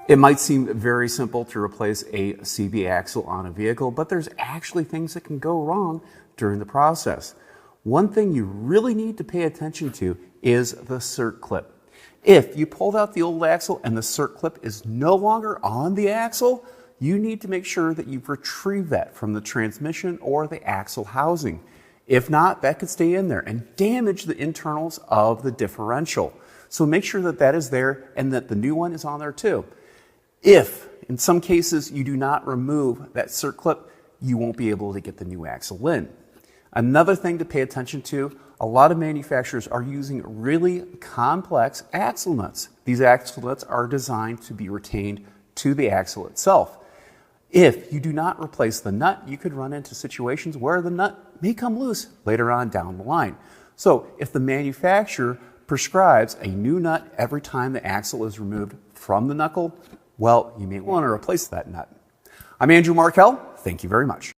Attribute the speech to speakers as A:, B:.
A: It might seem very simple to replace a CV axle on a vehicle, but there's actually things that can go wrong during the process. One thing you really need to pay attention to is the cert clip. If you pulled out the old axle and the cert clip is no longer on the axle, you need to make sure that you've retrieved that from the transmission or the axle housing. If not, that could stay in there and damage the internals of the differential. So make sure that that is there and that the new one is on there too. If, in some cases, you do not remove that cert clip, you won't be able to get the new axle in. Another thing to pay attention to, a lot of manufacturers are using really complex axle nuts. These axle nuts are designed to be retained to the axle itself. If you do not replace the nut, you could run into situations where the nut may come loose later on down the line. So if the manufacturer prescribes a new nut every time the axle is removed from the knuckle, well, you may want to replace that nut. I'm Andrew Markell. Thank you very much.